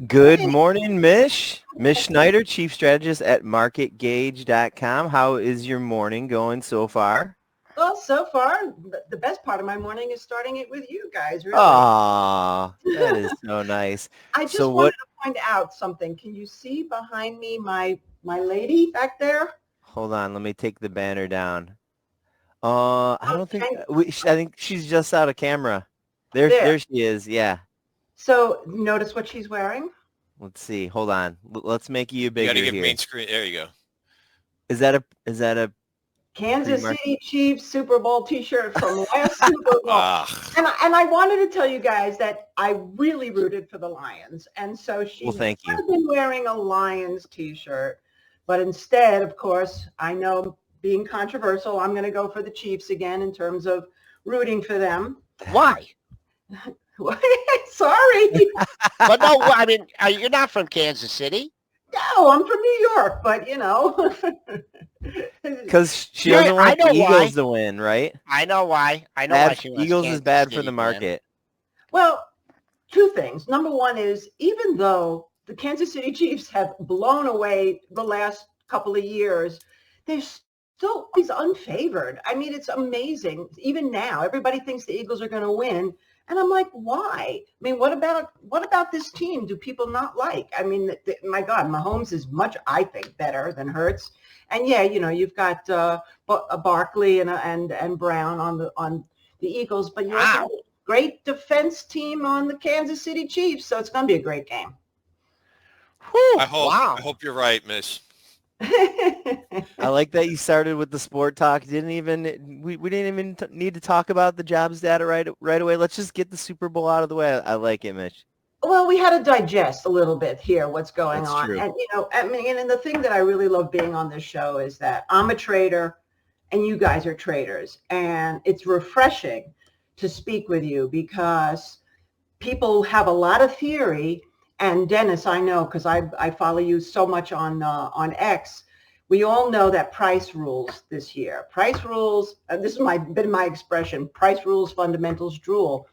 Good morning, Mish. Mish Schneider, Chief Strategist at MarketGauge.com. How is your morning going so far? Well, so far, the best part of my morning is starting it with you guys, really. Aw, that is so nice. I So just what, wanted to point out something. Can you see behind me my lady back there? hold on, let me take the banner down. I don't think, Okay, I think she's just out of camera. There, there. there she is. Yeah. So notice what she's wearing? Let's see. Hold on. Let's make you You got to bigger give main here. screen. There you go. Is that a Kansas pre-mark? City Chiefs Super Bowl t-shirt from last Super Bowl. Ah, And I wanted to tell you guys that I really rooted for the Lions. And so she Well, thank would you. have been wearing a Lions t-shirt. But instead, of course, I know being controversial, I'm going to go for the Chiefs again in terms of rooting for them. Why? Sorry. But no, I mean, you're not from Kansas City. No, I'm from New York, but Because she Yeah, doesn't want I the know Eagles why. to win, right? I know why. I know why she wants Eagles is Kansas bad City for the to win. market. Well, two things. Number one is even though the Kansas City Chiefs have blown away the last couple of years, they're still always unfavored. I mean, it's amazing. Even now, everybody thinks the Eagles are going to win. And I'm like, why? I mean, what about this team? Do people not like? I mean, my God, Mahomes is much, I think, better than Hurts. And yeah, you've got Barkley and Brown on the Eagles, but you also have a great defense team on the Kansas City Chiefs, so it's going to be a great game. Whew, I hope you're right, Miss. I like that you started with the sport talk. We didn't even need to talk about the jobs data right away. Let's just get the Super Bowl out of the way. I like it, Mitch. Well, we had to digest a little bit here what's going That's on. true. And, I mean, and the thing that I really love being on this show is that I'm a trader and you guys are traders. And it's refreshing to speak with you because people have a lot of theory. And Dennis, I know because I follow you so much on X. We all know that price rules this year. Price rules, this is been my expression, price rules, fundamentals drool.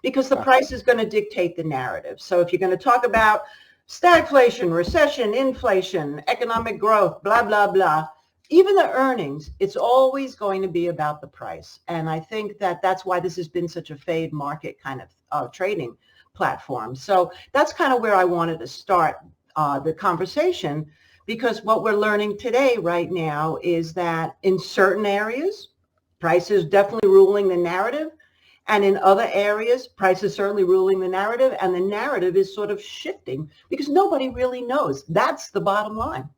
Because the price is going to dictate the narrative. So if you're going to talk about stagflation, recession, inflation, economic growth, blah, blah, blah, even the earnings, it's always going to be about the price. And I think that that's why this has been such a fade market kind of trading platform. So that's kind of where I wanted to start the conversation, because what we're learning today right now is that in certain areas, price is definitely ruling the narrative. And in other areas, price is certainly ruling the narrative, and the narrative is sort of shifting because nobody really knows. That's the bottom line.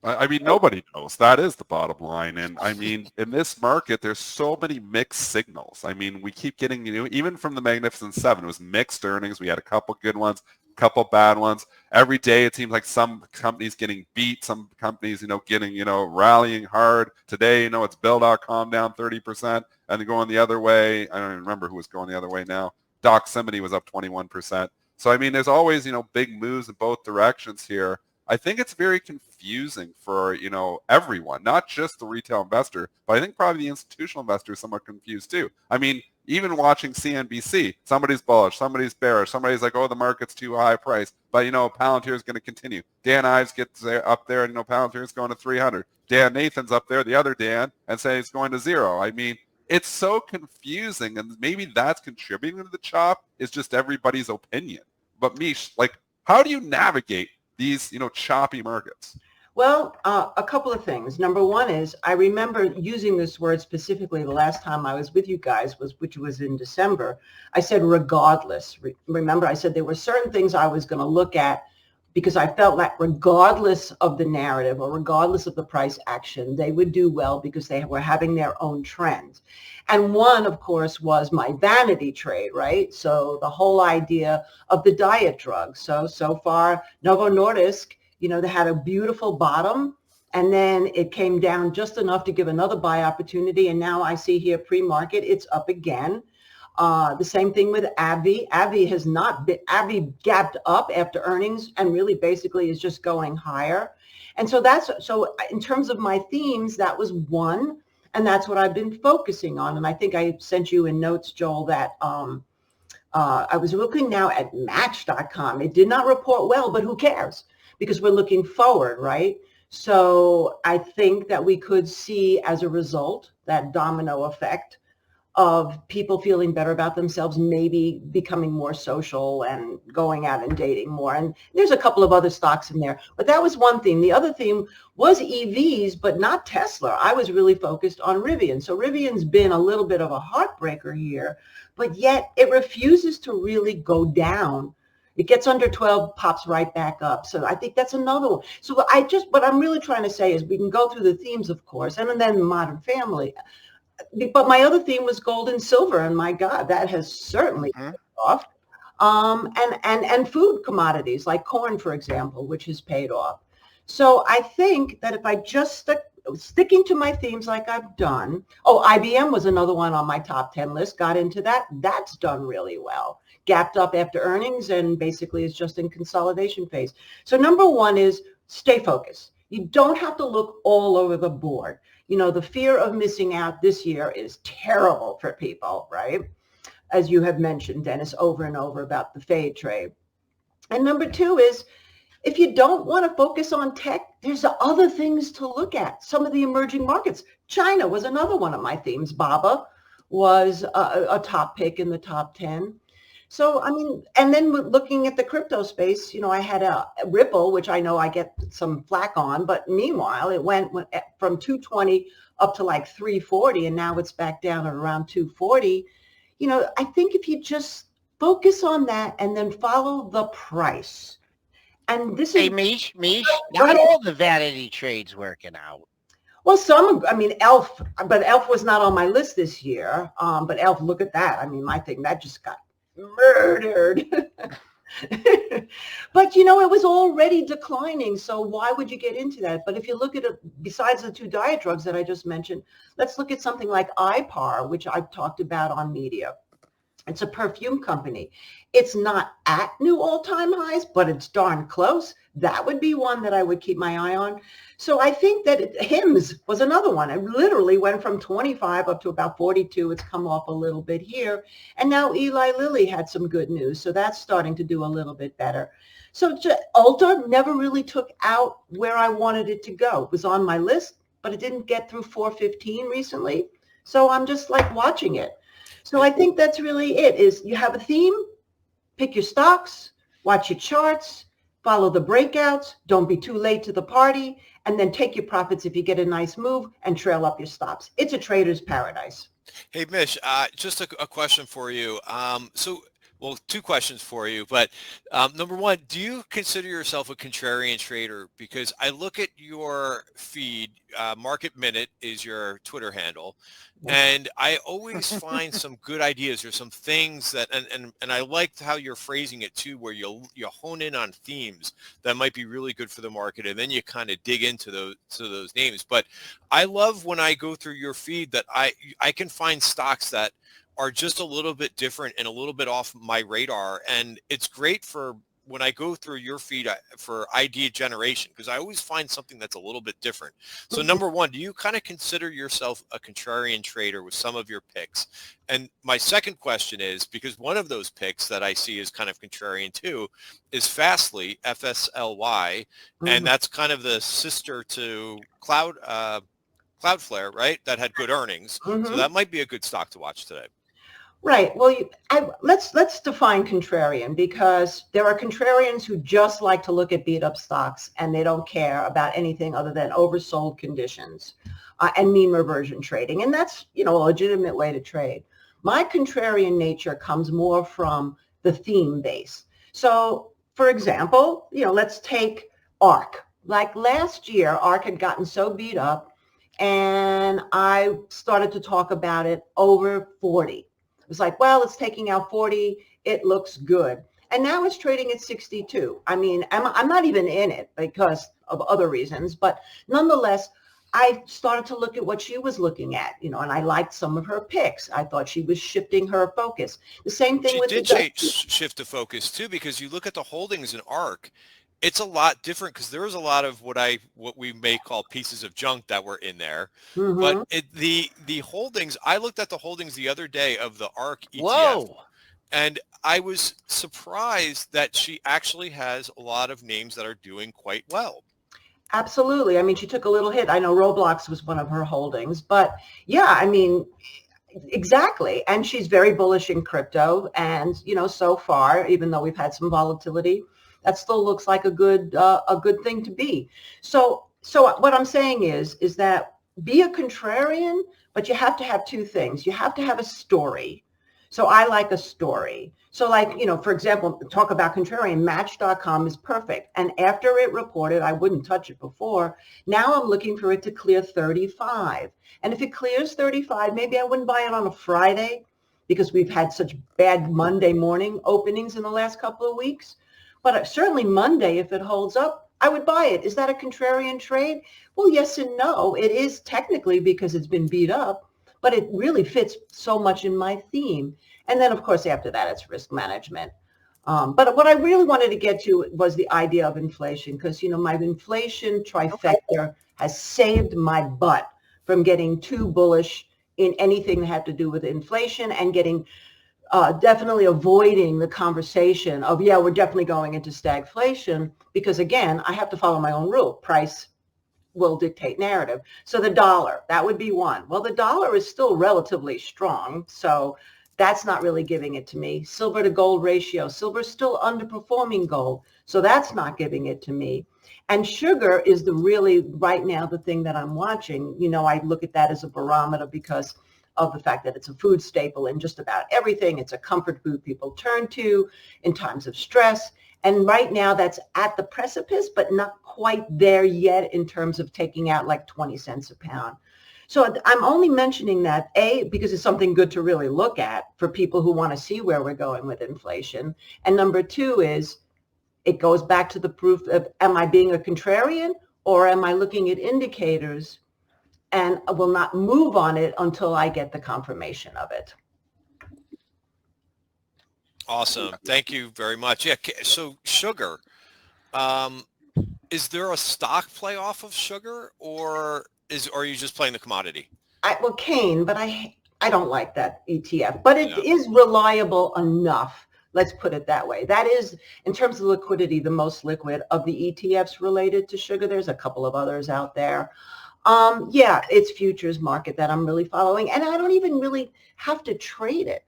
I mean, nobody knows. That is the bottom line. And I mean, in this market, there's so many mixed signals. I mean, we keep getting, even from the Magnificent Seven, it was mixed earnings. We had a couple good ones, a couple bad ones. Every day, it seems like some companies getting beat, some companies, getting, rallying hard. Today, it's Bill.com down 30% and then going the other way. I don't even remember who was going the other way now. Doximity was up 21%. So, I mean, there's always, big moves in both directions here. I think it's very confusing for, everyone, not just the retail investor, but I think probably the institutional investor is somewhat confused too. I mean, even watching CNBC, somebody's bullish, somebody's bearish, somebody's like, oh, the market's too high price, but, Palantir is going to continue. Dan Ives gets up there and, Palantir is going to 300. Dan Nathan's up there, the other Dan, and say it's going to 0. I mean, it's so confusing, and maybe that's contributing to the chop is just everybody's opinion. But Mish, how do you navigate these, choppy markets? Well, a couple of things. Number one is I remember using this word specifically the last time I was with you guys, which was in December. I said regardless. Remember, I said there were certain things I was going to look at because I felt like regardless of the narrative or regardless of the price action, they would do well because they were having their own trends. And one, of course, was my vanity trade, right? So the whole idea of the diet drugs. So far, Novo Nordisk, they had a beautiful bottom, and then it came down just enough to give another buy opportunity. And now I see here pre-market, it's up again. The same thing with AbbVie. AbbVie gapped up after earnings and really basically is just going higher. And so in terms of my themes, that was one. And that's what I've been focusing on. And I think I sent you in notes, Joel, that I was looking now at Match.com. It did not report well, but who cares? Because we're looking forward, right? So I think that we could see as a result that domino effect of people feeling better about themselves, maybe becoming more social and going out and dating more. And there's a couple of other stocks in there, but that was one theme. The other theme was EVs, but not Tesla. I was really focused on Rivian. So Rivian's been a little bit of a heartbreaker here, but yet it refuses to really go down. It gets under 12, pops right back up. So I think that's another one. So what I'm really trying to say is we can go through the themes, of course, and then Modern Family. But my other theme was gold and silver, and my God, that has certainly paid off. And food commodities like corn, for example, which has paid off. So I think that if I just sticking to my themes like I've done, IBM was another one on my top 10 list, got into that. That's done really well. Gapped up after earnings and basically is just in consolidation phase. So number one is stay focused. You don't have to look all over the board. You know, the fear of missing out this year is terrible for people, right? As you have mentioned, Dennis, over and over about the fade trade. And number two is, if you don't want to focus on tech, there's other things to look at. Some of the emerging markets. China was another one of my themes. BABA was a top pick in the top 10. So, I mean, and then looking at the crypto space, you know, I had a Ripple, which I know I get some flack on, but meanwhile, it went from 220 up to like 340, and now it's back down at around 240. You know, I think if you just focus on that and then follow the price. And this Hey, is... Mish, not all the vanity trades working out. Well, ELF, but ELF was not on my list this year. But ELF, look at that. I mean, my thing, that just got murdered. But you know, it was already declining, so why would you get into that? But if you look at it, besides the two diet drugs that I just mentioned, let's look at something like iPar, which I've talked about on media. It's a perfume company. It's not at new all-time highs, but it's darn close. That would be one that I would keep my eye on. So I think that Hims was another one. It literally went from 25 up to about 42. It's come off a little bit here. And now Eli Lilly had some good news. So that's starting to do a little bit better. So Ulta never really took out where I wanted it to go. It was on my list, but it didn't get through 415 recently. So I'm just like watching it. So I think that's really it, is you have a theme, pick your stocks, watch your charts, follow the breakouts, don't be too late to the party, and then take your profits if you get a nice move and trail up your stops. It's a trader's paradise. Hey, Mish, just a question for you. Well, two questions for you, but number one, do you consider yourself a contrarian trader? Because I look at your feed, Market Minute is your Twitter handle, and I always find some good ideas or some things that, and I liked how you're phrasing it too, where you hone in on themes that might be really good for the market, and then you kind of dig into those names. But I love when I go through your feed that I can find stocks that are just a little bit different and a little bit off my radar. And it's great for when I go through your feed for idea generation, because I always find something that's a little bit different. So number one, do you kind of consider yourself a contrarian trader with some of your picks? And my second question is, because one of those picks that I see is kind of contrarian too, is Fastly, FSLY, and that's kind of the sister to Cloudflare, right? That had good earnings. So that might be a good stock to watch today. Right. Well, let's define contrarian, because there are contrarians who just like to look at beat up stocks and they don't care about anything other than oversold conditions and mean reversion trading. And that's, you know, a legitimate way to trade. My contrarian nature comes more from the theme base. So, for example, you know, let's take ARK. Like last year, ARK had gotten so beat up, and I started to talk about it over 40. It was like, well, it's taking out 40. It looks good. And now it's trading at 62. I mean, I'm not even in it because of other reasons, but nonetheless, I started to look at what she was looking at, you know, and I liked some of her picks. I thought she was shifting her focus. The same thing with the... She did shift the focus too, because you look at the holdings in ARK, it's a lot different, because there was a lot of what we may call pieces of junk that were in there. But the holdings, I looked at the holdings the other day of the ARK ETF. Whoa. And I was surprised that she actually has a lot of names that are doing quite well. Absolutely. I mean, she took a little hit. I know Roblox was one of her holdings, but yeah, I mean, exactly. And she's very bullish in crypto. And, so far, even though we've had some volatility, that still looks like a good thing to be. So what I'm saying is that be a contrarian, but you have to have two things. You have to have a story. So I like a story. So like, for example, talk about contrarian, Match.com is perfect. And after it reported, I wouldn't touch it before. Now I'm looking for it to clear 35. And if it clears 35, maybe I wouldn't buy it on a Friday because we've had such bad Monday morning openings in the last couple of weeks. But certainly Monday, if it holds up, I would buy it. Is that a contrarian trade? Well, yes and no. It is technically because it's been beat up, but it really fits so much in my theme. And then, of course, after that, it's risk management. But what I really wanted to get to was the idea of inflation, because, my inflation trifecta has saved my butt from getting too bullish in anything that had to do with inflation and getting definitely avoiding the conversation of, yeah, we're definitely going into stagflation, because, again, I have to follow my own rule. Price will dictate narrative. So the dollar, that would be one. Well, the dollar is still relatively strong, so that's not really giving it to me. Silver to gold ratio, silver is still underperforming gold, so that's not giving it to me. And sugar is right now, the thing that I'm watching. I look at that as a barometer because of the fact that it's a food staple in just about everything. It's a comfort food people turn to in times of stress. And right now that's at the precipice, but not quite there yet in terms of taking out like 20 cents a pound. So I'm only mentioning that, A, because it's something good to really look at for people who want to see where we're going with inflation. And number two is it goes back to the proof of, am I being a contrarian or am I looking at indicators and will not move on it until I get the confirmation of it? Awesome. Thank you very much. Yeah. So sugar, is there a stock play off of sugar, or are you just playing the commodity? Cane, but I don't like that ETF, but it Yeah. is reliable enough. Let's put it that way. That is, in terms of liquidity, the most liquid of the ETFs related to sugar. There's a couple of others out there. Yeah, it's futures market that I'm really following, and I don't even really have to trade it.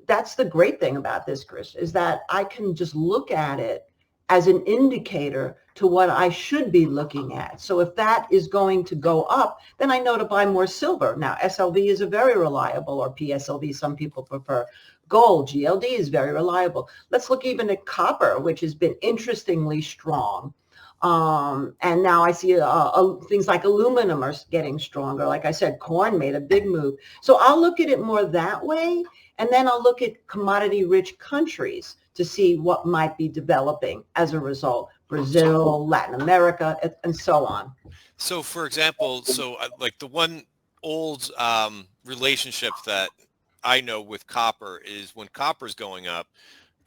That's the great thing about this, Chris, is that I can just look at it as an indicator to what I should be looking at. So if that is going to go up, then I know to buy more silver. Now, SLV is a very reliable, or PSLV, some people prefer. Gold, GLD is very reliable. Let's look even at copper, which has been interestingly strong. And now I see things like aluminum are getting stronger. Like I said, corn made a big move. So I'll look at it more that way. And then I'll look at commodity-rich countries to see what might be developing as a result. Brazil, Latin America, and so on. So, for example, like the one old relationship that I know with copper is when copper's going up,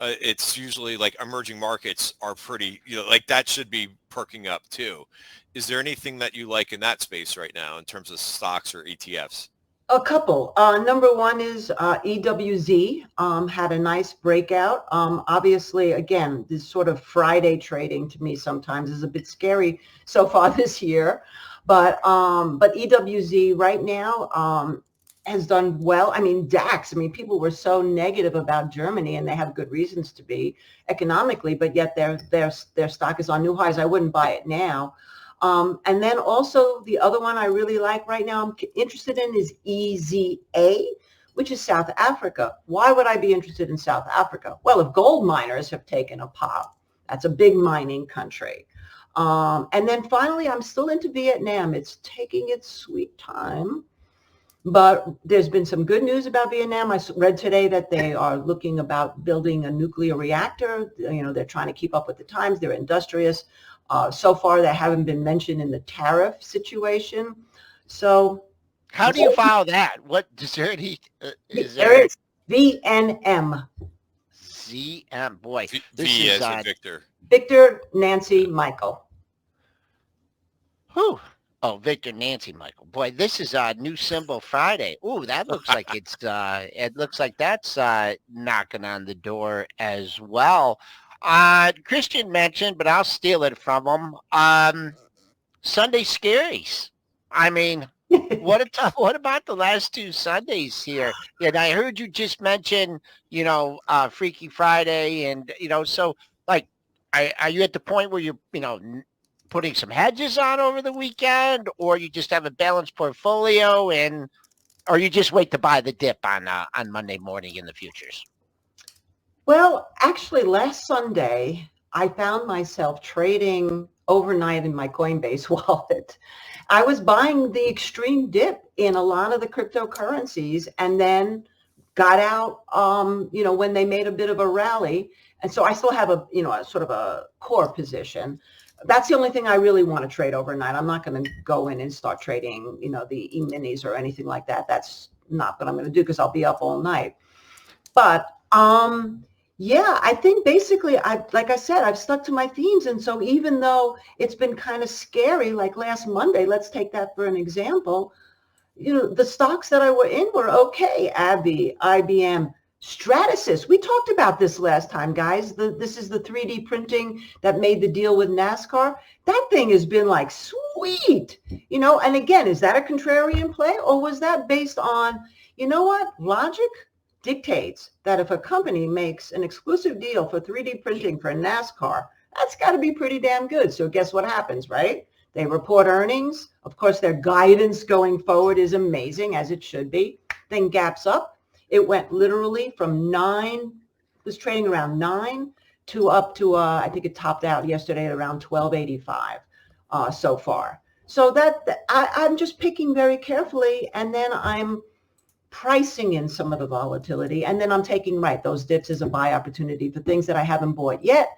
it's usually like emerging markets are pretty, like that should be perking up too. Is there anything that you like in that space right now in terms of stocks or ETFs? A couple. Number one is EWZ had a nice breakout. Obviously, again, this sort of Friday trading to me sometimes is a bit scary so far this year. But EWZ right now has done well. I mean, DAX, people were so negative about Germany, and they have good reasons to be economically, but yet their stock is on new highs. I wouldn't buy it now. And then also the other one I really like right now, I'm interested in, is EZA, which is South Africa. Why would I be interested in South Africa? Well, if gold miners have taken a pop, that's a big mining country. And then finally, I'm still into Vietnam. It's taking its sweet time, but there's been some good news about Vietnam. I read today that they are looking about building a nuclear reactor. They're trying to keep up with the times. They're industrious. So far, they haven't been mentioned in the tariff situation. So, how do you follow that? What is there any? There is VNM. ZM, boy. V as in Victor. Victor, Nancy, Michael. Whew. Oh, Victor, Nancy, Michael. Boy, this is a new symbol Friday. Ooh, that looks like it looks like that's knocking on the door as well. Christian mentioned, but I'll steal it from him. Sunday scaries. I mean, what about the last two Sundays here? And I heard you just mention, Freaky Friday, and so like, are you at the point where you're, putting some hedges on over the weekend, or you just have a balanced portfolio, or you just wait to buy the dip on Monday morning in the futures? Well, actually, last Sunday, I found myself trading overnight in my Coinbase wallet. I was buying the extreme dip in a lot of the cryptocurrencies and then got out, when they made a bit of a rally. And so I still have a sort of a core position. That's the only thing I really want to trade overnight. I'm not going to go in and start trading, the E-minis or anything like that. That's not what I'm going to do because I'll be up all night. But yeah, I think basically, like I said, I've stuck to my themes. And so even though it's been kind of scary, like last Monday, let's take that for an example, the stocks that I were in were okay. AbbVie, IBM, Stratasys. We talked about this last time, guys. This is the 3D printing that made the deal with NASCAR. That thing has been like sweet, and again, is that a contrarian play, or was that based on, what? Logic dictates that if a company makes an exclusive deal for 3D printing for NASCAR, that's got to be pretty damn good. So guess what happens, right? They report earnings. Of course, their guidance going forward is amazing, as it should be. Thing gaps up. It went literally from 9, was trading around 9 to up to, I think it topped out yesterday at around 12.85 so far. So I'm just picking very carefully, and then I'm pricing in some of the volatility, and then I'm taking those dips as a buy opportunity for things that I haven't bought yet,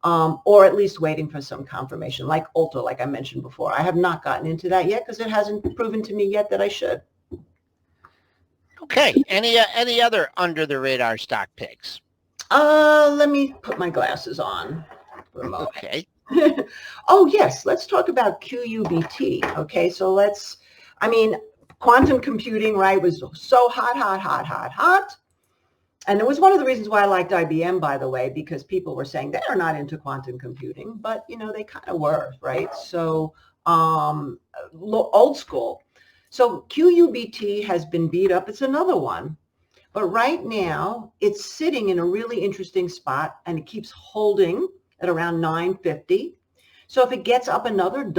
or at least waiting for some confirmation, like Ulta, like I mentioned before. I have not gotten into that yet because it hasn't proven to me yet that I should. Okay. Any other under the radar stock picks? Let me put my glasses on for a moment. Okay. Oh yes, let's talk about QUBT. Okay, so quantum computing, was so hot. And it was one of the reasons why I liked IBM, by the way, because people were saying they're not into quantum computing, but they kind of were, right? So old school. So QUBT has been beat up. It's another one. But right now, it's sitting in a really interesting spot, and it keeps holding at around $9.50. So if it gets up another $1,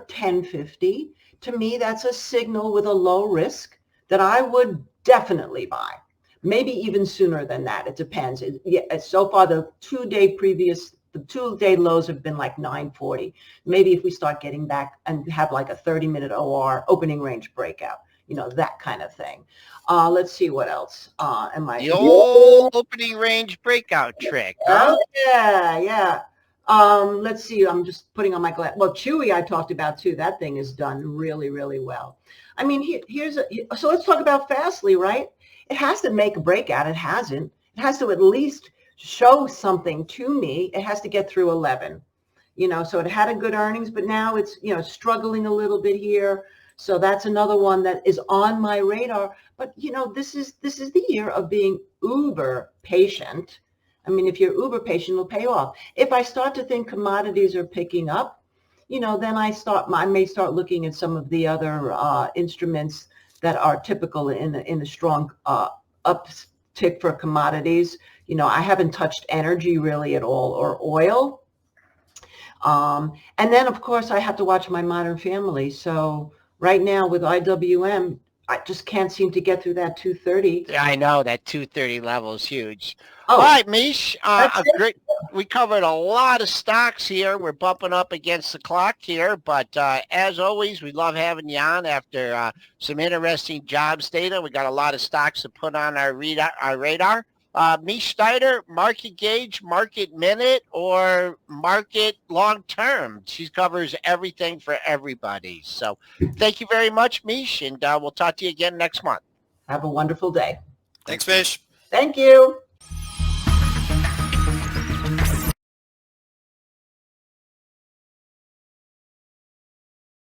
$10.50, to me, that's a signal with a low risk that I would definitely buy. Maybe even sooner than that. It depends. So far, the two-day lows have been like 940. Maybe if we start getting back and have like a 30-minute OR opening range breakout, that kind of thing. Let's see what else. The old opening range breakout trick, huh? Oh, yeah. Let's see. I'm just putting on my glass. Well, Chewy, I talked about too. That thing is done really, really well. I mean, so let's talk about Fastly, right? It has to make a breakout. It hasn't. It has to at least show something to me. It has to get through 11. So it had a good earnings, but now it's, struggling a little bit here. So that's another one that is on my radar. But, this is the year of being uber patient. I mean, if you're uber patient, it'll pay off. If I start to think commodities are picking up, then I may start looking at some of the other instruments that are typical in a strong uptick for commodities. I haven't touched energy really at all, or oil. And then, of course, I have to watch my Modern Family. So right now with IWM, I just can't seem to get through that 230. I know that 230 level is huge. Oh, all right, Mish. Great. We covered a lot of stocks here. We're bumping up against the clock here, but as always, we love having you on after some interesting jobs data. We got a lot of stocks to put on our radar. Mish Steiner, market gauge, market minute, or market long term. She covers everything for everybody. So thank you very much, Mish, and we'll talk to you again next month. Have a wonderful day. Thanks, Mish. Thank you.